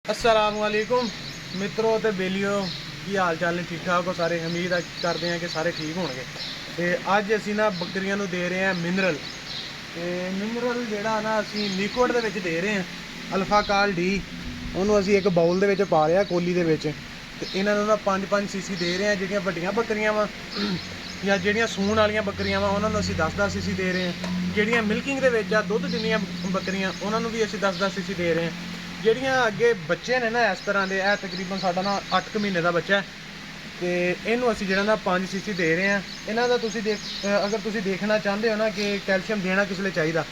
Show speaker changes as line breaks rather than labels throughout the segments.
अस्सलामुअलैकुम मित्रों ते बेलियो की हाल चाल ने ठीक ठाक हो सारे। उम्मीद करते हैं कि सारे ठीक होंगे। तो अज असी ना बकरियां नूं दे रहे हैं मिनरल। तो मिनरल जिहड़ा ना असी लिक्विड दे विच दे रहे हैं अल्फा काल डी। उन्होंने असी एक बाउल दे विच पा रहे हैं कोली दे विच। ते इन्हां नूं ना 5-5 सीसी दे रहे हैं। जिहड़ियां वड्डियां बकरियां वा या जिहड़ियां सूण वालियां बकरियां वा उन्हां नूं असी 10-10 सीसी दे रहे हैं। जिहड़ियां मिल्किंग दे विच आ दुध दिंदियां बकरियां उन्हां नूं भी असी 10-10 सीसी दे रहे हैं। ਜਿਹੜੀਆਂ ਅੱਗੇ ਬੱਚੇ ਨੇ ਨਾ ਇਸ ਤਰ੍ਹਾਂ ਦੇ, ਇਹ ਤਕਰੀਬਨ ਸਾਡਾ ਨਾ 8 ਮਹੀਨੇ ਦਾ ਬੱਚਾ ਹੈ ਤੇ ਇਹਨੂੰ ਅਸੀਂ ਜਿਹੜਾ ਨਾ 5 ਸੀਸੀ ਦੇ ਰਹੇ ਹਾਂ। ਇਹਨਾਂ ਦਾ ਤੁਸੀਂ ਅਗਰ ਤੁਸੀਂ ਦੇਖਣਾ ਚਾਹੁੰਦੇ ਹੋ ਨਾ ਕਿ ਕੈਲਸ਼ੀਅਮ ਦੇਣਾ ਕਿਸ ਲਈ ਚਾਹੀਦਾ,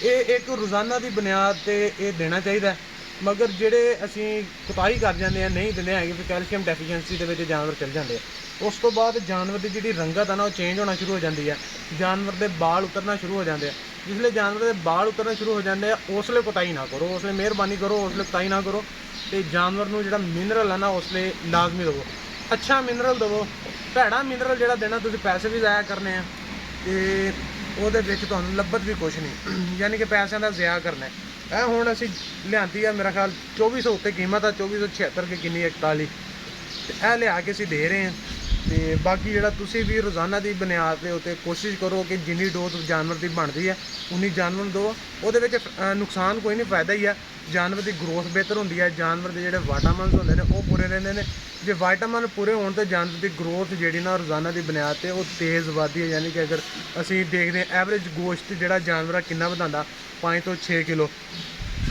ਇਹ ਇੱਕ ਰੋਜ਼ਾਨਾ ਦੀ ਬੁਨਿਆਦ ਤੇ ਇਹ ਦੇਣਾ ਚਾਹੀਦਾ। ਮਗਰ ਜਿਹੜੇ ਅਸੀਂ ਕੁਤਾਹੀ ਕਰ ਜਾਂਦੇ ਆ ਨਹੀਂ ਦਿੰਦੇ ਹੈਗੇ, ਫਿਰ ਕੈਲਸ਼ੀਅਮ ਡੈਫੀਸ਼ੀਐਂਸੀ ਦੇ ਵਿੱਚ ਜਾਨਵਰ ਚਲ ਜਾਂਦੇ ਆ। ਉਸ ਤੋਂ ਬਾਅਦ ਜਾਨਵਰ ਦੀ ਜਿਹੜੀ ਰੰਗਤ ਆ ਨਾ ਉਹ ਚੇਂਜ ਹੋਣਾ ਸ਼ੁਰੂ ਹੋ ਜਾਂਦੀ ਹੈ, ਜਾਨਵਰ ਦੇ ਬਾਲ ਉਤਰਨਾ ਸ਼ੁਰੂ ਹੋ ਜਾਂਦੇ ਆ। जिसले जानवर के बाल उतरना शुरू हो जाते हैं उसले कोताही ना करो, उसले मेहरबानी करो, उसले कोताही ना करो। तो जानवर को जो मिनरल है ना उसले लाजमी दवो, अच्छा मिनरल दवो। भैड़ा मिनरल जो देना तुम पैसे भी ज़ाया करने हैं तो वो लभत भी कुछ नहीं, यानी कि पैसों का ज़ाया करना है। हुण असी लियांदी है मेरा ख्याल 2400 उत्ते कीमत है, 2476 के किन्नी 41। तो यह लिया के असी दे रहे हैं। तो बाकी जो तुसी भी रोज़ाना की बुनियाद के उत्ते कोशिश करो कि जिन्नी डोज जानवर की बनती है उन्नी जानवर दो। वो नुकसान कोई नहीं, फायदा ही है। जानवर की ग्रोथ बेहतर होती है, जानवर के जोड़े वाइटामिन होंगे ने वो पूरे रहते हैं। जो वाइटामिन पूरे होने तो जानवर की ग्रोथ जी ना रोज़ाना की बुनियाद पर वो तेज़ बढ़ती है। यानी कि अगर असी देखते हैं एवरेज गोश्त जो जानवर कितना बढ़ाता 5 तो 6 किलो,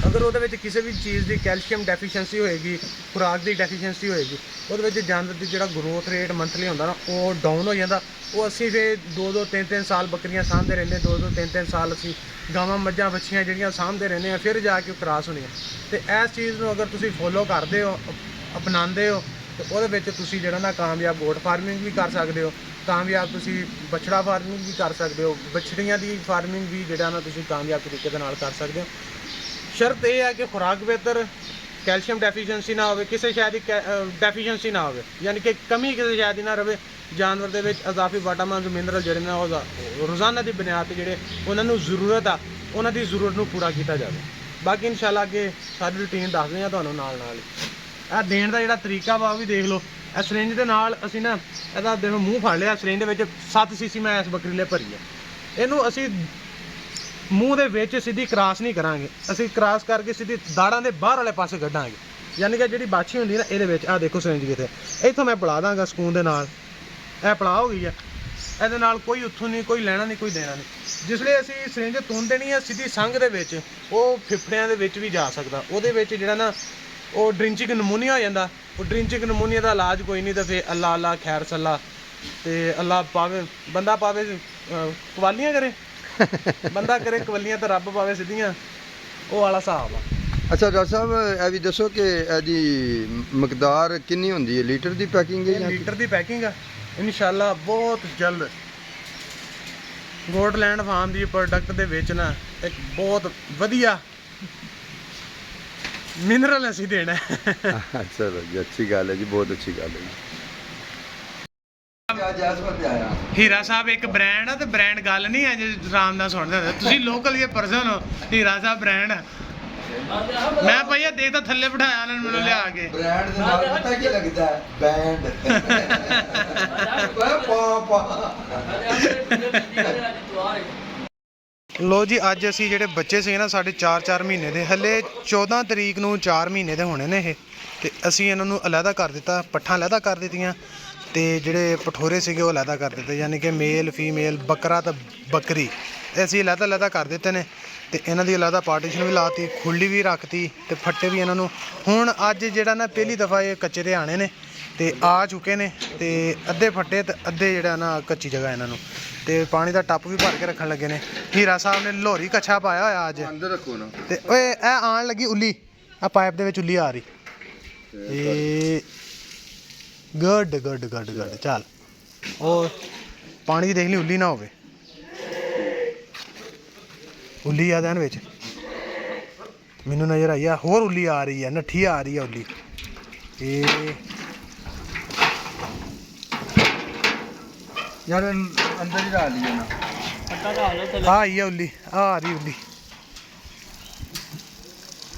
अगर वो किसी भी चीज़ की कैल्शियम डैफिशिएंसी होएगी, खुराक की डैफिशिएंसी होएगी, वो जानवर की जो ग्रोथ रेट मंथली होंदा ना वो डाउन हो जाता। वो असी फिर 2-2 3-3 साल बकरियां सामते रहने, 2-2 3-3 साल असी गावां मज्जां बच्छियां जिहड़ियां सामते रहने हैं, फिर जाके क्रॉस होनी है। तो इस चीज़ को अगर तुसी फॉलो करते हो, अपनाते हो, तो वो तुसी जिहड़ा ना कामयाब गोट फार्मिंग भी कर सकते हो, कामयाब तुसी बछड़ा फार्मिंग भी कर सकते हो, बछड़ियां की फार्मिंग भी जिहड़ा ना तुसी कामयाब तरीके दे नाल कर सकते हो। शर्त यह है कि खुराक बेहतर, कैल्शियम डैफिशिएंसी ना हो, किसी शायद डैफिशिएंसी ना हो, यानी कि कमी किसी शायद ना रहे। जानवर के इजाफी वाइटामिन मिनरल जोड़े ना रोज़ाना की बुनियाद पर जोड़े उन्होंने जरूरत आ उन्होंने जरूरत को पूरा किया जाए। बाकी इंशाल्लाह अगे सारी रूटीन दस दें तुहानूं नाल नाल ही। देने का जोड़ा तरीका वा भी देख लो। सिरिंज के नाल असी ना इहदा देखो मूँह फड़ लिया, सिरिंज के 7 सीसी मैं इस बकरी लिए भरी है। इनू असी मूँह दे विच सीधी क्रॉस नहीं करांगे, असी क्रॉस करके सीधी दाड़ां दे बाहर वाले पासे कड्डांगे। यानी कि जिहड़ी बाछी हुंदी ना इहदे विच आ देखो सिरिंज किते इत्थों मैं पिला दांगा सकून दे नाल, यह पिला हो गई है। इहदे नाल कोई उत्थों नहीं, कोई लैना नहीं, कोई देना नहीं। जिसले असी सिरिंज तुन देनी है सीधी संघ दे विच, वो फिफड़ियां दे विच भी जा सकदा। उहदे विच जिहड़ा ना वो ड्रिंचिंग नमूनिया हो जांदा। वो ड्रिंचिंग नमूनिया दा इलाज कोई नहीं, तो फिर अल्लाह अल्लाह खैर सल्ला ते अल्लाह पावे बंदा पावे कवालियां करे बंदा करे कवलियां तो रब पावे सीधियां, वो वाला हिसाब आ।
अच्छा डॉक्टर साहब यह भी दसो कि यदी मकदार कितनी होंदी है, लीटर की पैकिंग है?
लीटर की पैकिंग है इंशाल्लाह बहुत जल्द गोटलैंड फार्म की प्रोडक्ट दे विच ना एक बहुत वधिया मिनरल असीं देना है।
चलो जी अच्छी गल है जी, बहुत अच्छी गल है जी।
हीरा साहब एक ब्रांड है, तो ब्रांड गल नहीं है जो राम ना सुनते होंदे, तुसीं लोकल ये पर्सन हो। हीरा साहब ब्रांड है। मैं भैया देखता थल्ले बिठाया उन्होंने मैनूं लिया के
ब्रांड दे नाल पता की लगदा है बैंड।
लो जी अज असी ਜਿਹੜੇ ਬੱਚੇ ਸੀ ਨਾ ਸਾਡੇ 4-4 ਮਹੀਨੇ ਦੇ, ਹਲੇ 14 ਤਰੀਕ ਨੂੰ 4 ਮਹੀਨੇ ਦੇ ਹੋਣੇ ਨੇ ਇਹ। ਤੇ ਅਸੀਂ ਇਹਨਾਂ ਨੂੰ ਅਲੱਗਾ ਕਰ ਦਿੱਤਾ, ਪੱਠਾਂ ਅਲੱਗਾ ਕਰ ਦਿੱਤੀਆਂ ਤੇ ਜਿਹੜੇ ਪਠੋਰੇ ਸੀਗੇ ਉਹ ਅਲੱਗਾ ਕਰ ਦਿੱਤੇ। ਯਾਨੀ ਕਿ ਮੇਲ ਫੀਮੇਲ ਬੱਕਰਾ ਤੇ ਬੱਕਰੀ ਅਸੀਂ ਅਲੱਗਾ ਕਰ ਦਿੱਤੇ ਨੇ। ਤੇ ਇਹਨਾਂ ਦੀ ਅਲੱਗਾ ਪਾਰਟੀਸ਼ਨ ਵੀ ਲਾਤੀ, ਖੁੱਲੀ ਵੀ ਰੱਖਤੀ ਤੇ ਫੱਟੇ ਵੀ ਇਹਨਾਂ ਨੂੰ। ਹੁਣ ਅੱਜ ਜਿਹੜਾ ਨਾ ਪਹਿਲੀ ਦਫਾ ਇਹ ਕੱਚੇ ਤੇ ਆਣੇ ਨੇ ਤੇ ਆ ਚੁੱਕੇ ਨੇ, ਤੇ ਅੱਧੇ ਫੱਟੇ ਤੇ ਅੱਧੇ ਜਿਹੜਾ ਨਾ ਕੱਚੀ ਜਗ੍ਹਾ ਇਹਨਾਂ ਨੂੰ। ਤੇ ਪਾਣੀ ਦਾ ਟੱਪ ਵੀ ਭਰ ਕੇ ਰੱਖਣ ਲੱਗੇ ਨੇ। ਹੀਰਾ ਸਾਹਿਬ ਨੇ ਲੋਹਰੀ ਕੱਛਾ ਪਾਇਆ ਹੋਇਆ ਅੱਜ
ਅੰਦਰ ਰੱਖੋ ਨਾ।
ਤੇ ਓਏ ਇਹ ਆਣ ਲੱਗੀ ਉੱਲੀ, ਆ ਪਾਈਪ ਦੇ ਵਿੱਚ ਉੱਲੀ ਆ ਰਹੀ। ਇਹ ਗੁੱਡ ਗੁੱਡ ਗੁੱਡ ਗੁੱਡ। ਚੱਲ ਉਹ ਪਾਣੀ ਦੀ ਦੇਖ ਲਈ ਉੱਲੀ ਨਾ ਹੋਵੇ। ਉੱਲੀ ਆ ਦੇਣ ਵਿੱਚ ਮੈਨੂੰ ਨਜ਼ਰ ਆਈ ਆ, ਹੋਰ ਉੱਲੀ ਆ ਰਹੀ ਹੈ, ਨੱਠੀ ਆ ਰਹੀ ਹੈ ਉੱਲੀ। ਇਹ
यार अंदर ही डाल लिया ना।
आई है उल्ली, आ रही उल्ली।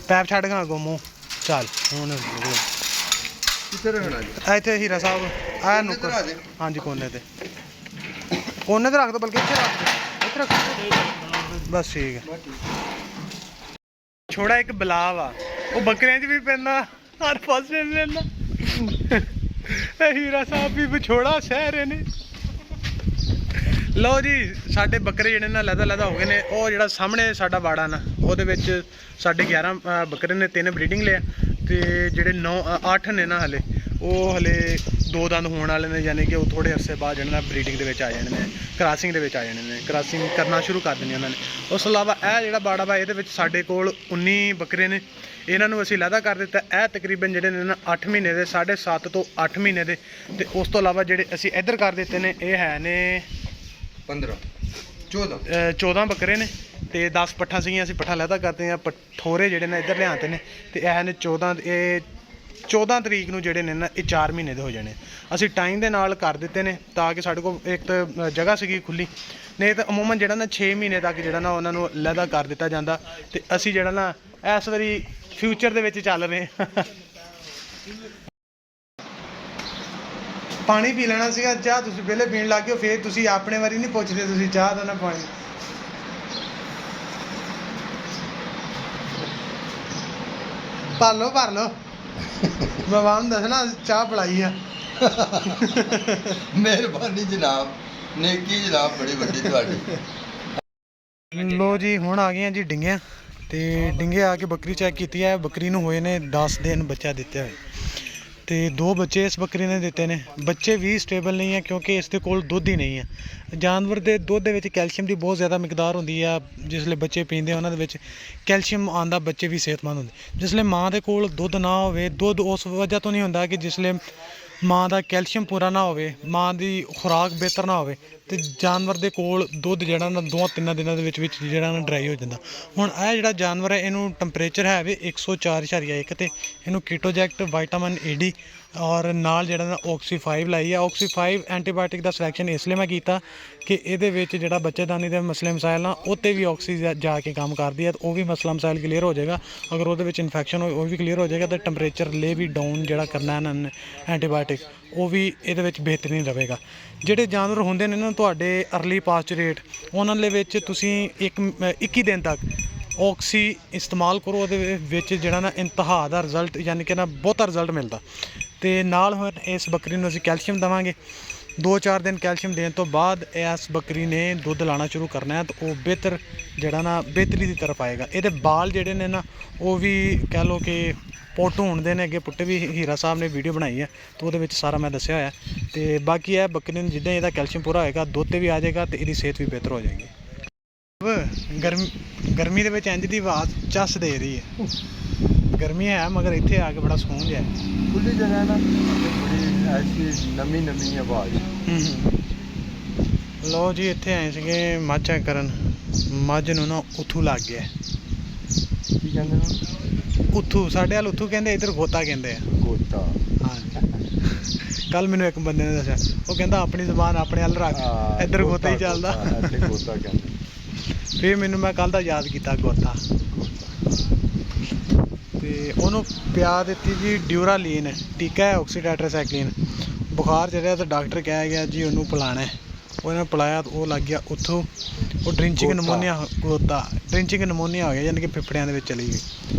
पैप छड़ गा अगों मूँह ਚੱਲ ਹੁਣ
ਕਿੱਥੇ ਰੱਖਣਾ ਜੀ?
ਇੱਥੇ ਹੀਰਾ ਸਾਹਿਬ ਆ ਨੁੱਕਰ, ਹਾਂਜੀ ਕੋਨੇ ਤੇ ਰੱਖ ਦੋ, ਬਲਕਿ ਇੱਥੇ ਰੱਖ ਦੋ, ਇੱਥੇ ਰੱਖ ਬਸ ਠੀਕ ਹੈ। ਛੋੜਾ ਇੱਕ ਬਲਾਵ ਆ, ਉਹ ਬੱਕਰਿਆਂ 'ਚ ਵੀ ਪੈਂਦਾ, ਹਰ ਪਾਸੇ ਵੀ ਪੈਂਦਾ। ਹੀਰਾ ਸਾਹਿਬ ਵੀ ਵਿਛੋੜਾ ਸਹਿ ਰਹੇ ਨੇ। ਲਓ ਜੀ, ਸਾਡੇ ਬੱਕਰੇ ਜਿਹੜੇ ਨਾ ਲਹਿਦਾ ਹੋ ਗਏ ਨੇ। ਉਹ ਜਿਹੜਾ ਸਾਹਮਣੇ ਸਾਡਾ ਵਾੜਾ ਨਾ, ਉਹਦੇ ਵਿੱਚ ਸਾਡੇ 11 ਬੱਕਰੇ ਨੇ, 3 ਬਰੀਡਿੰਗ ਲਿਆ ਤੇ ਜਿਹੜੇ 8 ਨੇ ਨਾ ਹਲੇ, ਉਹ ਹਲੇ 2 ਦੰਦ ਹੋਣ ਵਾਲੇ ਨੇ, ਯਾਨੀ ਕਿ ਉਹ ਥੋੜੇ ਅਰਸੇ ਬਾਅਦ ਜਿਹੜਾ ਨਾ ਬਰੀਡਿੰਗ ਦੇ ਵਿੱਚ ਆ ਜਾਣੇ ਨੇ, ਕ੍ਰਾਸਿੰਗ ਦੇ ਵਿੱਚ ਆ ਜਾਣੇ ਨੇ, ਕ੍ਰਾਸਿੰਗ ਕਰਨਾ ਸ਼ੁਰੂ ਕਰ ਦੇਣੀ ਉਹਨਾਂ ਨੇ। ਉਸ ਤੋਂ ਇਲਾਵਾ ਇਹ ਜਿਹੜਾ ਬਾੜਾ ਵਾ, ਇਹਦੇ ਵਿੱਚ ਸਾਡੇ ਕੋਲ 19 ਬੱਕਰੇ ਨੇ। ਇਹਨਾਂ ਨੂੰ ਅਸੀਂ ਲਹਿਦਾ ਕਰ ਦਿੱਤਾ। ਇਹ ਤਕਰੀਬਨ ਜਿਹੜੇ ਨੇ ਨਾ 8 ਮਹੀਨੇ ਦੇ, 7.5 ਤੋਂ 8 ਮਹੀਨੇ ਦੇ। ਤੇ ਉਸ ਤੋਂ ਇਲਾਵਾ ਜਿਹੜੇ ਅਸੀਂ ਇੱਧਰ ਕਰ ਦਿੱਤੇ ਨੇ, ਇਹ ਹੈ ਨੇ 14 ਬੱਕਰੇ ਨੇ ਤੇ 10 ਪੱਠਾਂ ਸੀਗੀਆਂ, ਅਸੀਂ ਪੱਠਾ ਲਹਿਦਾ ਕਰਦੇ ਹਾਂ। ਪਠੋਰੇ ਜਿਹੜੇ ਨੇ ਇੱਧਰ ਲਿਆਂਦੇ ਨੇ ਤੇ ਇਹ ਨੇ 14 ਤਰੀਕ ਨੂੰ ਜਿਹੜੇ ਨੇ ਨਾ ਇਹ 4 ਮਹੀਨੇ ਦੇ ਹੋ ਜਾਣੇ। ਅਸੀਂ ਟਾਈਮ ਦੇ ਨਾਲ ਕਰ ਦਿੱਤੇ ਨੇ ਤਾਂ ਕਿ ਸਾਡੇ ਕੋਲ ਇੱਕ ਤਾਂ ਜਗ੍ਹਾ ਸੀਗੀ ਖੁੱਲੀ, ਨਹੀਂ ਤਾਂ ਅਮੂਮਨ ਜਿਹੜਾ ਨਾ 6 ਮਹੀਨੇ ਤੱਕ ਜਿਹੜਾ ਨਾ ਉਹਨਾਂ ਨੂੰ ਲਹਿਦਾ ਕਰ ਦਿੱਤਾ ਜਾਂਦਾ। ਤੇ ਅਸੀਂ ਜਿਹੜਾ ਨਾ ਇਸ ਵਾਰੀ ਫਿਊਚਰ ਦੇ ਵਿੱਚ ਚੱਲ ਰਹੇ ਹਾਂ। ਪਾਣੀ ਪੀ ਲੈਣਾ ਸੀਗਾ, ਚਾਹ ਤੁਸੀਂ ਪਹਿਲੇ ਪੀਣ ਲੱਗ ਗਏ ਹੋ, ਫਿਰ ਤੁਸੀਂ ਆਪਣੇ ਵਾਰੀ ਨਹੀਂ ਪੁੱਛਦੇ, ਤੁਸੀਂ ਚਾਹ ਦਾ ਨਾ ਪਾਣੀ। ਭਰ ਲਓ ਬਾਬਾ ਨੂੰ ਦੱਸਣਾ ਚਾਹ ਪਿਲਾਈ ਆ।
ਮਿਹਰਬਾਨੀ ਜਨਾਬ, ਨੇਕੀ ਜਨਾਬ ਬੜੀ ਵੱਡੀ ਤੁਹਾਡੀ।
ਲੋ ਜੀ, ਹੁਣ ਆ ਗਈਆਂ ਜੀ ਡਿੰਗੀਆਂ ਤੇ ਡਿੰਗੇ ਆ ਕੇ ਬੱਕਰੀ ਚੈੱਕ ਕੀਤੀ ਹੈ। ਬੱਕਰੀ ਨੂੰ ਹੋਏ ਨੇ 10 ਦਿਨ ਬੱਚਾ ਦਿੱਤੇ ਹੋਏ ਤੇ 2 ਬੱਚੇ ਇਸ ਬੱਕਰੀ ਨੇ ਦਿੱਤੇ ਨੇ। ਬੱਚੇ ਵੀ ਸਟੇਬਲ ਨਹੀਂ ਹੈ ਕਿਉਂਕਿ ਇਸ ਦੇ ਕੋਲ ਦੁੱਧ ਹੀ ਨਹੀਂ ਹੈ। ਜਾਨਵਰ ਦੇ ਦੁੱਧ ਦੇ ਵਿੱਚ ਕੈਲਸ਼ੀਅਮ ਦੀ ਬਹੁਤ ਜ਼ਿਆਦਾ ਮਿਕਦਾਰ ਹੁੰਦੀ ਆ। ਜਿਸਲੇ ਬੱਚੇ ਪੀਂਦੇ ਉਹਨਾਂ ਦੇ ਵਿੱਚ ਕੈਲਸ਼ੀਅਮ ਆਉਂਦਾ, ਬੱਚੇ ਵੀ ਸਿਹਤਮੰਦ ਹੁੰਦੇ। ਜਿਸਲੇ ਮਾਂ ਦੇ ਕੋਲ ਦੁੱਧ ਨਾ ਹੋਵੇ, ਦੁੱਧ ਉਸ ਵਜ੍ਹਾ ਤੋਂ ਨਹੀਂ ਹੁੰਦਾ ਕਿ ਜਿਸਲੇ ਮਾਂ ਦਾ ਕੈਲਸ਼ੀਅਮ ਪੂਰਾ ਨਾ ਹੋਵੇ, ਮਾਂ ਦੀ ਖੁਰਾਕ ਬਿਹਤਰ ਨਾ ਹੋਵੇ, ਤੇ ਜਾਨਵਰ ਦੇ ਕੋਲ ਦੁੱਧ ਜਿਹੜਾ ਨਾ 2-3 ਦਿਨਾਂ ਦੇ ਵਿੱਚ ਜਿਹੜਾ ਨਾ ਡਰਾਈ ਹੋ ਜਾਂਦਾ। ਹੁਣ ਇਹ ਜਿਹੜਾ ਜਾਨਵਰ ਹੈ, ਇਹਨੂੰ ਟੈਂਪਰੇਚਰ ਹੈ ਵੀ 104.1 ਤੇ ਇਹਨੂੰ ਕੀਟੋਜੈਕਟ, ਵਿਟਾਮਿਨ ਏ ਔਰ ਨਾਲ ਜਿਹੜਾ ਨਾ ਆਕਸੀ 5 ਲਾਈ ਆ। ਆਕਸੀ 5 ਐਂਟੀਬਾਇਓਟਿਕ ਦਾ ਸਿਲੈਕਸ਼ਨ ਇਸ ਲਈ ਮੈਂ ਕੀਤਾ ਕਿ ਇਹਦੇ ਵਿੱਚ ਜਿਹੜਾ ਬੱਚੇਦਾਨੀ ਦੇ ਮਸਲੇ ਮਸਾਇਲ ਨਾ, ਉੱਤੇ ਵੀ ਆਕਸੀ ਜਾ ਕੇ ਕੰਮ ਕਰਦੀ ਹੈ, ਉਹ ਵੀ ਮਸਲਾ ਮਸਾਇਲ ਕਲੀਅਰ ਹੋ ਜਾਏਗਾ। ਅਗਰ ਉਹਦੇ ਵਿੱਚ ਇਨਫੈਕਸ਼ਨ ਹੋਏ ਉਹ ਵੀ ਕਲੀਅਰ ਹੋ ਜਾਏਗਾ। ਤੇ ਟੈਂਪਰੇਚਰ ਲੈ ਵੀ ਡਾਊਨ ਜਿਹੜਾ ਕਰਨਾ ਇਹਨਾਂ ਨੇ ਐਂਟੀਬਾਇਓਟਿਕ, ਉਹ ਵੀ ਇਹਦੇ ਵਿੱਚ ਬਿਹਤਰੀਨ ਰਹੇਗਾ। ਜਿਹੜੇ ਜਾਨਵਰ ਹੁੰਦੇ ਨੇ ਨਾ ਤੁਹਾਡੇ ਅਰਲੀ ਪਾਸਚਰੇਟ, ਉਹਨਾਂ ਦੇ ਵਿੱਚ ਤੁਸੀਂ 21 ਦਿਨ ਤੱਕ ਆਕਸੀ ਇਸਤੇਮਾਲ ਕਰੋ। ਉਹਦੇ ਵਿੱਚ ਜਿਹੜਾ ਨਾ ਇੰਤਹਾ ਦਾ ਰਿਜ਼ਲਟ, ਯਾਨੀ ਕਿ ਨਾ ਬਹੁਤਾ ਰਿਜ਼ਲਟ ਮਿਲਦਾ। ਤੇ ਨਾਲ ਹੁਣ ਇਸ ਬੱਕਰੀ ਨੂੰ ਅਸੀਂ ਕੈਲਸ਼ੀਅਮ ਦੇਵਾਂਗੇ। 2-4 ਦਿਨ ਕੈਲਸ਼ੀਅਮ ਦੇਣ ਤੋਂ ਬਾਅਦ ਇਸ ਬੱਕਰੀ ਨੇ ਦੁੱਧ ਲਾਣਾ ਸ਼ੁਰੂ ਕਰਨਾ ਹੈ, ਤਾਂ ਉਹ ਬਿਹਤਰ ਜਿਹੜਾ ਨਾ ਬਿਹਤਰੀ ਦੀ ਤਰਫ ਆਏਗਾ। ਇਹਦੇ ਬਾਲ ਜਿਹੜੇ ਨੇ ਨਾ, ਉਹ ਵੀ ਕਹਿ ਲਓ ਕਿ ਪੋਟੂ ਹੁੰਦੇ ਨੇ। ਅੱਗੇ ਪੁੱਟੇ ਵੀ ਹੀਰਾ ਸਾਹਿਬ ਨੇ ਵੀਡੀਓ ਬਣਾਈ ਹੈ, ਤਾਂ ਉਹਦੇ ਵਿੱਚ ਸਾਰਾ ਮੈਂ ਦੱਸਿਆ ਹੋਇਆ। ਤੇ ਬਾਕੀ ਇਹ ਬੱਕਰੀ ਨੂੰ ਜਿੱਦਾਂ ਇਹਦਾ ਕੈਲਸ਼ੀਅਮ ਪੂਰਾ ਹੋਏਗਾ, ਦੁੱਧ ਤੇ ਵੀ ਆ ਜਾਏਗਾ ਤੇ ਇਹਦੀ ਸਿਹਤ ਵੀ ਬਿਹਤਰ ਹੋ ਜਾਏਗੀ। ਗਰਮੀ ਦੇ ਵਿੱਚ ਇੰਜ ਦੀ ਆਵਾਜ਼ ਚੱਸ ਦੇ ਰਹੀ ਹੈ। ਗਰਮੀ ਹੈ ਮਗਰ ਇੱਥੇ ਆ ਕੇ ਬੜਾ ਸਕੂਨ ਜਿਹਾ।
ਖੁੱਲੀ ਜਗ੍ਹਾ ਨਾ, ਬੜੀ ਐਸੀ ਨਵੀਂ ਆਵਾਜ਼।
ਲਓ ਜੀ, ਇੱਥੇ ਆਏ ਸੀਗੇ ਮੱਝ ਚੈੱਕ ਕਰਨ। ਮੱਝ ਨੂੰ ਨਾ ਉੱਥੂ ਲੱਗ ਗਿਆ।
ਕੀ ਕਹਿੰਦੇ ਨੇ?
ਉੱਥੂ, ਸਾਡੇ ਵੱਲ ਉੱਥੂ ਕਹਿੰਦੇ, ਇੱਧਰ ਗੋਤਾ ਕਹਿੰਦੇ ਆ।
ਗੋਤਾ?
ਹਾਂ, ਕੱਲ ਮੈਨੂੰ ਇੱਕ ਬੰਦੇ ਨੇ ਦੱਸਿਆ, ਉਹ ਕਹਿੰਦਾ ਆਪਣੀ ਜ਼ੁਬਾਨ ਆਪਣੇ ਵੱਲ ਰੱਖ, ਇੱਧਰ ਗੋਤਾ ਹੀ ਚੱਲਦਾ।
ਗੋਤਾ ਕਹਿੰਦੇ।
ਫਿਰ ਮੈਨੂੰ ਮੈਂ ਕੱਲ ਦਾ ਯਾਦ ਕੀਤਾ ਗੋਤਾ। ਤੇ ਉਹਨੂੰ ਪਿਆ ਦਿੱਤੀ ਜੀ ਡਿਊਰਾਲੀਨ, ਟੀਕਾ ਹੈ ਆਕਸੀਟੈਟਰਾਸਾਈਕਲਿਨ। ਬੁਖਾਰ ਚੜਿਆ ਤਾਂ ਡਾਕਟਰ ਕਹਿ ਗਿਆ ਜੀ ਉਹਨੂੰ ਪਿਲਾਣਾ। ਉਹਨੇ ਪਿਲਾਇਆ ਤਾਂ ਉਹ ਲੱਗ ਗਿਆ ਉੱਥੋਂ, ਉਹ ਡਰਿੰਚਿੰਗ ਨਮੋਨੀਆ ਹੋ ਗਿਆ, ਯਾਨੀ ਕਿ ਫੇਫੜਿਆਂ ਦੇ ਵਿੱਚ ਚਲੀ ਗਈ।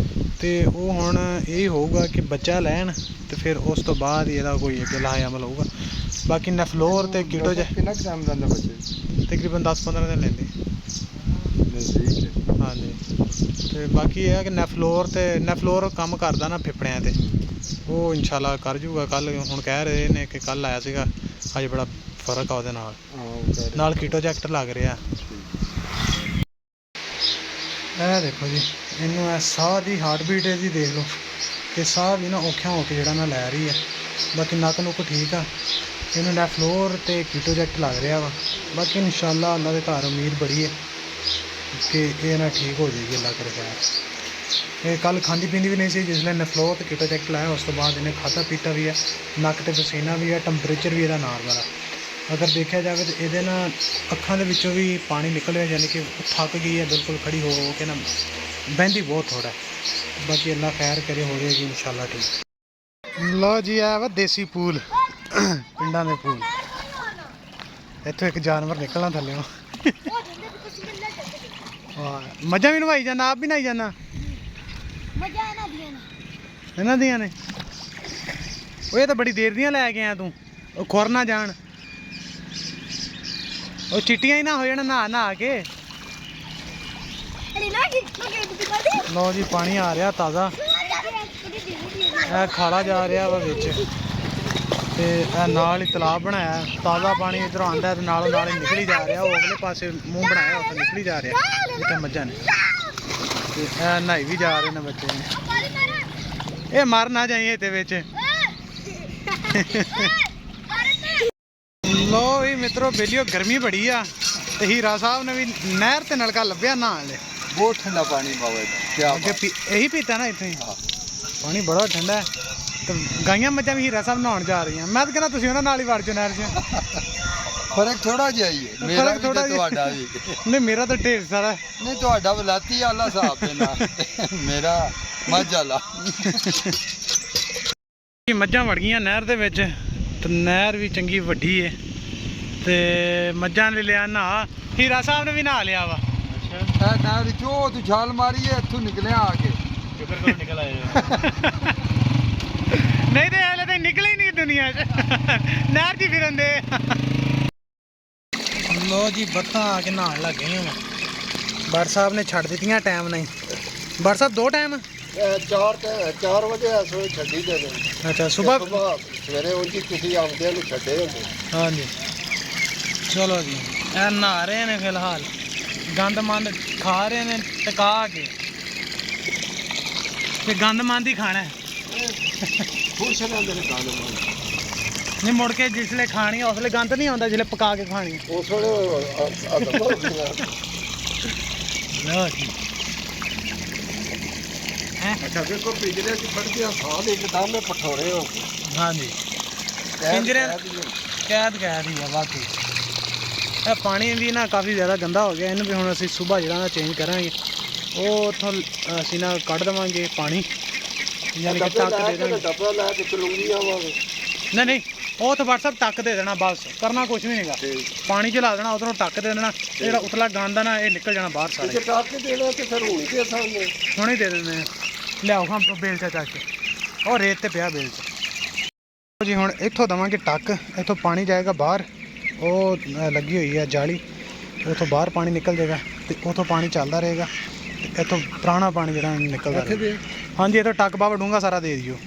ਤੇ ਉਹ ਹੁਣ ਇਹ ਹੋਊਗਾ ਕਿ ਬੱਚਾ ਲੈਣ ਤੇ ਫਿਰ ਉਸ ਤੋਂ ਬਾਅਦ ਹੀ ਇਹਦਾ ਕੋਈ ਅੱਗੇ ਲਾਹੇ ਅਮਲ ਹੋਊਗਾ। ਬਾਕੀ ਨੈਫਲੋਰ ਤੇ ਕੀਟੋਜੈਕਟ
ਕਿੰਨਾ ਟਾਈਮ ਲੈਂਦਾ ਬੱਚੇ?
ਤਕਰੀਬਨ 10-15 ਦਿਨ ਲੈਂਦੇ। ਹਾਂਜੀ, ਤੇ ਬਾਕੀ ਇਹ ਹੈ ਕਿ ਨੈਫਲੋਰ ਕੰਮ ਕਰਦਾ ਨਾ ਫੇਫੜਿਆਂ ਤੇ, ਉਹ ਇਨਸ਼ਾਅੱਲਾ ਕਰ ਜੂਗਾ। ਕੱਲ ਹੁਣ ਕਹਿ ਰਹੇ ਨੇ ਕਿ ਕੱਲ ਆਇਆ ਸੀਗਾ, ਅੱਜ ਬੜਾ ਫਰਕ ਆ ਉਹਦੇ ਨਾਲ ਕੀਟੋਜੈਕਟ ਲੱਗ ਰਿਹਾ। ਇਹ ਦੇਖੋ ਜੀ, ਇਹਨੂੰ ਇਹ ਸਾਹ ਦੀ ਹਾਰਟ ਬੀਟ ਇਹਦੀ ਦੇਖ ਲਓ ਕਿ ਸਾਹ ਵੀ ਨਾ ਔਖਿਆਂ ਹੋ ਕੇ ਜਿਹੜਾ ਨਾ ਲੈ ਰਹੀ ਹੈ। ਬਾਕੀ ਨੱਕ ਨੁੱਕ ਠੀਕ ਆ। ਇਹਨੂੰ ਨੈਫਲੋਰ ਤੇ ਕੀਟੋਜੈਕਟ ਲੱਗ ਰਿਹਾ ਵਾ। ਬਾਕੀ ਇਨਸ਼ਾਅੱਲਾ ਅੱਲਾ ਦੇ ਘਰ ਉਮੀਦ ਬੜੀ ਹੈ ਕਿ ਇਹ ਨਾ ਠੀਕ ਹੋ ਜਾਏਗੀ, ਅੱਲਾ ਕਰੇ ਖੈਰ। ਇਹ ਕੱਲ ਖਾਂਦੀ ਪੀਂਦੀ ਵੀ ਨਹੀਂ ਸੀ, ਜਿਸ ਨੇ ਨੈਫਲੋਰ ਤੇ ਕੀਟੋਜੈਕਟ ਲਾਇਆ ਉਸ ਤੋਂ ਬਾਅਦ ਇਹਨੇ ਖਾਧਾ ਪੀਤਾ ਵੀ ਹੈ, ਨੱਕ ਤੇ ਪਸੀਨਾ ਵੀ ਹੈ, ਟੈਂਪਰੇਚਰ ਵੀ ਇਹਦਾ ਨਾਰਮਲ ਆ। ਅਗਰ ਦੇਖਿਆ ਜਾਵੇ ਤਾਂ ਇਹਦੇ ਨਾਲ ਅੱਖਾਂ ਦੇ ਵਿੱਚੋਂ ਵੀ ਪਾਣੀ ਨਿਕਲ ਰਿਹਾ, ਯਾਨੀ ਕਿ ਥੱਕ ਗਈ ਹੈ ਬਿਲਕੁਲ ਖੜੀ ਹੋ ਕੇ ਨਾ। बहती बहुत थोड़ा बाकी अल्लाह खैर करे हो जाएगी इंशाल्लाह ठीक। लो जी है वा देसी पूल पिंडा में पूल इतों एक जानवर निकलना थले मजा भी नवाई जाना आप भी नहाई जाना इन्हों दियां ने वो तो बड़ी देर दियां लै के आया तू खुर ना जान ਉਹ ਚਿੱਟੀਆਂ ਹੀ ਨਾ ਹੋ ਜਾਣ ਨਹਾ ਨਹਾ ਕੇ। ਲਓ ਜੀ ਪਾਣੀ ਆ ਰਿਹਾ ਤਾਜ਼ਾ ਇਹ ਖਾਲਾ ਜਾ ਰਿਹਾ ਵਾ ਵਿੱਚ ਤੇ ਇਹ ਨਾਲ ਹੀ ਤਲਾਬ ਬਣਾਇਆ ਤਾਜ਼ਾ ਪਾਣੀ ਇਧਰੋਂ ਆਉਂਦਾ ਤੇ ਨਾਲੋਂ ਨਾਲ ਹੀ ਨਿਕਲੀ ਜਾ ਰਿਹਾ ਉਹ ਅਗਲੇ ਪਾਸੇ ਮੂੰਹ ਬਣਾਇਆ ਉੱਥੇ ਨਿਕਲੀ ਜਾ ਰਿਹਾ ਜਿੱਥੇ ਮੱਝਾਂ ਨੇ ਤੇ ਇਹ ਨਹਾਈ ਵੀ ਜਾ ਰਹੇ ਨੇ ਬੱਚੇ ਨੇ ਇਹ ਮਰ ਨਾ ਜਾਈਏ ਇਹਦੇ ਵਿੱਚ। लो भी मित्रों बेलियो गर्मी बड़ी आ ते हीरा साहब ने भी नहर ते नलका लभ्या नहान ले
बहुत ठंडा पानी बाबा क्या
यही पीता ना इतने पानी बड़ा ठंडा है तो गाइयां मझां भी हीरा साहब नहान जा रही हैं मैं तो कहना तुसीं उन्हां नाल ही वड़ जाओ नहर च
फर्क थोड़ा जिहा ही है मेरा भी ते तुहाडा भी
नहीं मेरा तो ढेर सारा
नहीं तुहाडा वलाती आला साहब दे नाल मेरा मझ आला
मझां वड़ गईयां नहर दे विच ते नहर भी चंगी वड्डी है ਤੇ ਮੱਝਾਂ ਨੇ ਲਿਆ ਨਹਾ ਹੀਰਾ ਸਾਹਿਬ ਨੇ ਵੀ ਨਹਾ ਲਿਆ ਵਾ।
ਅੱਛਾ ਇਹ ਨਹਿਰ ਚੋਂ ਤੂੰ ਛਾਲ ਮਾਰੀ ਹੈ ਇੱਥੋਂ ਨਿਕਲਿਆ ਆ ਕੇ
ਸ਼ੁਕਰ ਕਰੋ ਨਿਕਲ ਆਏ ਨਹੀਂ ਤੇ ਹਲੇ ਤਾਂ ਨਿਕਲੇ ਹੀ ਨਹੀਂ ਦੁਨੀਆ 'ਚ ਨਹਿਰ 'ਚ ਫਿਰਨ ਦੇ। ਲੋ ਜੀ ਬੱਤਾਂ ਆ ਕੇ ਨਹਾਉਣ ਲੱਗ ਗਈਆਂ ਵਾ ਬੜ ਸਾਹਿਬ ਨੇ ਛੱਡ ਦਿੱਤੀਆਂ ਟਾਈਮ ਨਹੀਂ ਬੜ ਸਾਹਿਬ ਦੋ ਟਾਈਮ
4 ਵਜੇ ਅਸੋ ਛੱਡੀ ਦੇ
ਅੱਛਾ ਸਵੇਰ
ਸਵੇਰੇ ਉਂਝ ਤੁਸੀਂ ਆਉਂਦੇ ਨੂੰ ਛੱਡੇ ਹੁੰਦੇ
ਹਾਂਜੀ चलो जी ए नहा रहे ने फिलहाल गंद मंद खा रहे ने टका के ते गंद मंद ही खाना है नहीं मुड़ के जिसले खानी है उसले गंद नहीं आंदा जिसले पका के खानी है
अच्छा देखो पिंजरे च फड़ के साल एकदम में पठोरे हो
हाँ जी पिंजरे कैद कैद ही है बाकी ਇਹ ਪਾਣੀ ਵੀ ਨਾ ਕਾਫੀ ਜ਼ਿਆਦਾ ਗੰਦਾ ਹੋ ਗਿਆ ਇਹਨੂੰ ਵੀ ਹੁਣ ਅਸੀਂ ਸਵੇਰ ਜਿਹੜਾ ਨਾ ਚੇਂਜ ਕਰਾਂਗੇ ਉਹ ਉੱਥੋਂ ਅਸੀਂ ਨਾ ਕੱਢ ਦੇਵਾਂਗੇ ਪਾਣੀ ਯਾਨੀ ਕਿ ਟੱਕ ਦੇ ਦੇਣਾ
ਡੱਬਾ ਲੈ ਕੇ ਚਲੂੰਗੀ ਆਵਾਂਗੇ
ਨਹੀਂ ਨਹੀਂ ਉਹ ਤਾਂ WhatsApp ਟੱਕ ਦੇ ਦੇਣਾ ਬਸ ਕਰਨਾ ਕੁਝ ਵੀ ਨਹੀਂਗਾ ਪਾਣੀ ਚਲਾ ਦੇਣਾ ਉਧਰੋਂ ਟੱਕ ਦੇ ਦੇਣਾ ਜਿਹੜਾ ਉਤਲਾ ਗੰਦ ਆ ਨਾ ਇਹ ਨਿਕਲ ਜਾਣਾ ਬਾਹਰ ਸਾਰੇ
ਟੱਕ ਦੇਣਾ ਤੇ ਫਿਰ ਹੁਣ ਦੇ ਸਾਹਮਣੇ
ਹੁਣੇ ਦੇ ਦਿੰਦੇ ਆ ਲਿਆਓ ਹਾਂ ਬੇਲਚਾ ਚੱਕ ਕੇ ਉਹ ਰੇਤ ਤੇ ਪਿਆ ਬੇਲਚਾ ਜੀ ਹੁਣ ਇੱਥੋਂ ਦੇਵਾਂਗੇ ਟੱਕ ਇੱਥੋਂ ਪਾਣੀ ਜਾਏਗਾ ਬਾਹਰ ਉਹ ਲੱਗੀ ਹੋਈ ਹੈ ਜਾਲੀ ਉਥੋਂ ਬਾਹਰ ਪਾਣੀ ਨਿਕਲ ਜਾਏਗਾ ਤੇ ਉਥੋਂ ਪਾਣੀ ਚੱਲਦਾ ਰਹੇਗਾ ਤੇ ਇੱਥੋਂ ਪੁਰਾਣਾ ਪਾਣੀ ਜਿਹੜਾ ਨਿਕਲਦਾ ਰਹੇਗਾ ਹਾਂਜੀ ਇਹ ਤਾਂ ਟੱਕ ਬਾਵਾ ਡੂੰਗਾ ਸਾਰਾ ਦੇ ਦਿਓ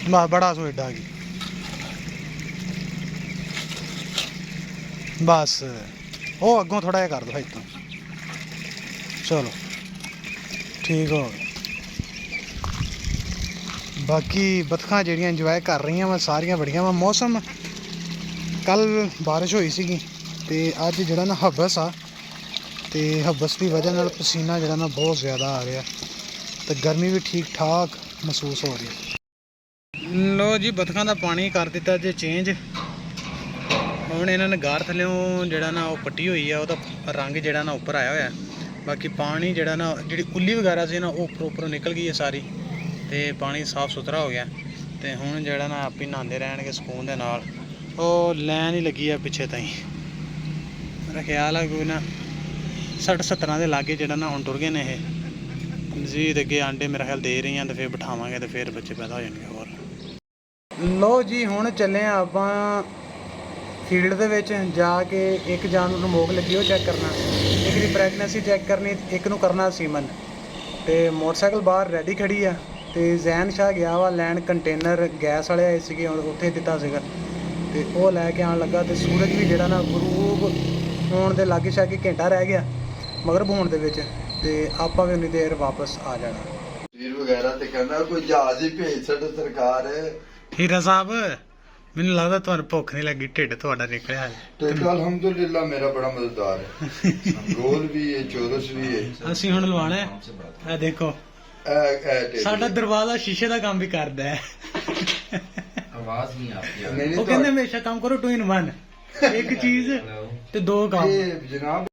ਬਸ ਬੜਾ ਸੋ ਏਡਾ ਗਈ ਬਸ ਉਹ ਅੱਗੋਂ ਥੋੜਾ ਜਿਹਾ ਕਰ ਦੋ ਇੱਥੋਂ ਚਲੋ ਠੀਕ ਹੋ बाकी बतखां ਜਿਹੜੀਆਂ ਇੰਜੋਏ ਕਰ ਰਹੀਆਂ ਵਾ ਸਾਰੀਆਂ ਬੜੀਆਂ ਵਾ ਮੌਸਮ ਕੱਲ ਬਾਰਿਸ਼ ਹੋਈ ਸੀਗੀ ਤੇ ਅੱਜ ਜਿਹੜਾ ਨਾ ਹਬਸ ਆ ਤੇ ਹਬਸ ਦੀ ਵਜ੍ਹਾ ਨਾਲ ਪਸੀਨਾ ਜਿਹੜਾ ਨਾ ਬਹੁਤ ਜ਼ਿਆਦਾ ਆ ਰਿਹਾ ਤੇ ਗਰਮੀ ਵੀ ਠੀਕ ਠਾਕ ਮਹਿਸੂਸ ਹੋ ਰਹੀ। ਲੋ ਜੀ ਬਤਖਾਂ ਦਾ ਪਾਣੀ ਕਰ ਦਿੱਤਾ ਜੇ ਚੇਂਜ ਹੁਣ ਇਹਨਾਂ ਨੇ ਗਾਰ ਥੱਲਿਓਂ ਜਿਹੜਾ ਨਾ ਉਹ ਪੱਟੀ ਹੋਈ ਆ ਉਹਦਾ ਰੰਗ ਜਿਹੜਾ ਨਾ ਉੱਪਰ ਆਇਆ ਹੋਇਆ ਬਾਕੀ ਪਾਣੀ ਜਿਹੜਾ ਨਾ ਜਿਹੜੀ ਉੱਲੀ ਵਗੈਰਾ ਸੀ ਨਾ ਉਹ ਉੱਪਰੋਂ ਨਿਕਲ ਗਈ ਹੈ ਸਾਰੀ ਤੇ ਪਾਣੀ ਸਾਫ ਸੁਥਰਾ ਹੋ ਗਿਆ ਤੇ ਹੁਣ ਜਿਹੜਾ ਨਾ ਆਪੇ ਨਹਾਉਂਦੇ ਰਹਿਣਗੇ ਸਕੂਨ ਦੇ ਨਾਲ। ਉਹ ਲੈਣ ਹੀ ਲੱਗੀ ਆ ਪਿੱਛੇ ਤਾਈਂ ਮੇਰਾ ਖਿਆਲ ਆ ਕੋਈ ਨਾ 60-70 ਦੇ ਲਾਗੇ ਜਿਹੜਾ ਨਾ ਹੁਣ ਟੁਰ ਗਏ ਨੇ ਇਹ ਮਜ਼ੀਦ ਅੱਗੇ ਆਂਡੇ ਮੇਰਾ ਖਿਆਲ ਦੇ ਰਹੀਆਂ ਤੇ ਫਿਰ ਬਿਠਾਵਾਂਗੇ ਤੇ ਫਿਰ ਬੱਚੇ ਪੈਦਾ ਹੋ ਜਾਣਗੇ ਹੋਰ। ਲੋ ਜੀ ਹੁਣ ਚੱਲੇ ਆ ਆਪਾਂ ਫੀਲਡ ਦੇ ਵਿੱਚ ਜਾ ਕੇ ਇੱਕ ਜਾਨਵਰ ਨੂੰ ਮੋਕ ਲੱਗੀ ਉਹ ਚੈੱਕ ਕਰਨਾ ਇੱਕ ਦੀ ਪ੍ਰੈਗਨੈਂਸੀ ਚੈੱਕ ਕਰਨੀ ਇੱਕ ਨੂੰ ਕਰਨਾ ਸੀਮਨ ਤੇ ਮੋਟਰਸਾਈਕਲ ਬਾਹਰ ਰੈਡੀ ਖੜੀ ਆ ਤੇ ਜ਼ੈਨ ਸ਼ਾਹ ਗਿਆ ਵਾ ਲੈਣ ਕੰਟੇਨਰ ਗੈਸ ਵਾਲੇ ਆਏ ਸੀਗੇ ਉੱਥੇ ਦਿੱਤਾ ਸੀਗਾ ਤੇ ਉਹ ਲੈ ਕੇ ਆਉਣ ਲੱਗਾ ਤੇ ਸੂਰਜ ਵੀ ਜਿਹੜਾ ਨਾ ਗਰੂਬ ਹੋਣ ਦੇ ਲਾਗੇ ਛਾਗੇ ਘੰਟਾ ਰਹਿ ਗਿਆ ਮਗਰਬ ਹੋਣ ਦੇ ਵਿੱਚ ਤੇ ਆਪਾਂ ਵੀ ਉਨੀ ਦੇਰ ਵਾਪਸ ਆ ਜਾਣਾ।
ਵੀਰ ਵਗੈਰਾ ਤੇ ਕਹਿੰਦਾ ਕੋਈ ਜਹਾਜ਼ ਹੀ ਭੇਜ ਛੱਡ ਸਰਕਾਰ।
ਹੀਰਾ ਸਾਹਿਬ ਮੈਨੂੰ ਲੱਗਦਾ ਤੁਹਾਨੂੰ ਭੁੱਖ ਨਹੀਂ ਲੱਗੀ ਢਿੱਡ ਤੁਹਾਡਾ ਨਿਕਲਿਆ ਹੈ
ਤੇ ਅਲਹਮਦੁਲਿਲਾ ਮੇਰਾ ਬੜਾ ਮਦਦਗਾਰ ਹੈ ਗੋਲ ਵੀ ਹੈ ਚੌਰਸ ਵੀ ਹੈ।
ਅਸੀਂ ਹੁਣ ਲਵਾਣਾ ਇਹ ਦੇਖੋ ਸਾਡਾ ਦਰਵਾਜ਼ਾ ਸ਼ੀਸ਼ੇ ਦਾ ਕੰਮ ਵੀ ਕਰਦਾ ਹੈ
ਆਵਾਜ਼ ਨਹੀਂ ਆਉਂਦੀ
ਉਹ ਕਹਿੰਦੇ ਹਮੇਸ਼ਾ ਕੰਮ ਕਰੋ 2 in 1 ਇੱਕ ਚੀਜ਼ ਤੇ 2 ਕੰਮ।
ਜਨਾਬ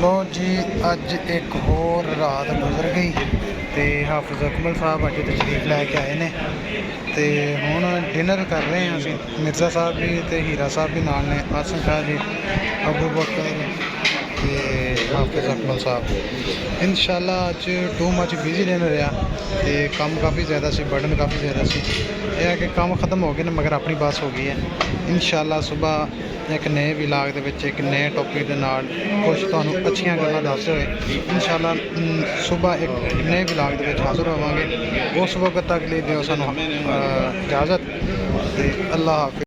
ਲੋ ਜੀ ਅੱਜ ਇੱਕ ਹੋਰ ਰਾਤ ਗੁਜ਼ਰ ਗਈ ਤੇ ਹਾਫਿਜ਼ ਅਕਮਲ ਸਾਹਿਬ ਅੱਜ ਤਸ਼ਰੀਫ ਲੈ ਕੇ ਆਏ ਨੇ ਤੇ ਹੁਣ ਡਿਨਰ ਕਰ ਰਹੇ ਹਾਂ ਅਸੀਂ। ਮਿਰਜ਼ਾ ਸਾਹਿਬ ਵੀ ਤੇ ਹੀਰਾ ਸਾਹਿਬ ਵੀ ਨਾਲ ਨੇ, ਆਸਮ ਸ਼ਾਹ ਜੀ, ਅਬੂ ਬਕਰ ਤੇ ਹਾਫਿਜ਼ ਅਕਮਲ ਸਾਹਿਬ। ਇਨਸ਼ਾਅੱਲਾ ਅੱਜ ਟੂ ਮੱਚ ਬਿਜ਼ੀ ਦਿਨ ਰਿਹਾ ਤੇ ਕੰਮ ਕਾਫੀ ਜ਼ਿਆਦਾ ਸੀ, ਬਰਡਨ ਕਾਫੀ ਜ਼ਿਆਦਾ ਸੀ। ਇਹ ਹੈ ਕਿ ਕੰਮ ਖਤਮ ਹੋ ਗਏ ਨੇ ਮਗਰ ਆਪਣੀ ਬੱਸ ਹੋ ਗਈ ਹੈ। ਇਨਸ਼ਾਅੱਲਾ ਸੁਬਾਹ ਇੱਕ ਨਏ ਵਲੌਗ ਦੇ ਵਿੱਚ ਇੱਕ ਨਏ ਟੌਪਿਕ ਦੇ ਨਾਲ ਕੁਛ ਤੁਹਾਨੂੰ ਅੱਛੀਆਂ ਗੱਲਾਂ ਦੱਸਦੇ ਹੋਏ ਇਨਸ਼ਾਅੱਲਾ ਸੁਬਾਹ ਇੱਕ ਨਏ ਵਲੌਗ ਦੇ ਵਿੱਚ ਹਾਜ਼ਰ ਹੋਵਾਂਗੇ। ਉਸ ਵਕਤ ਤੱਕ ਲਈ ਦਿਓ ਸਾਨੂੰ ਇਜਾਜ਼ਤ ਤੇ ਅੱਲਾਹ ਹਾਫਿਜ਼।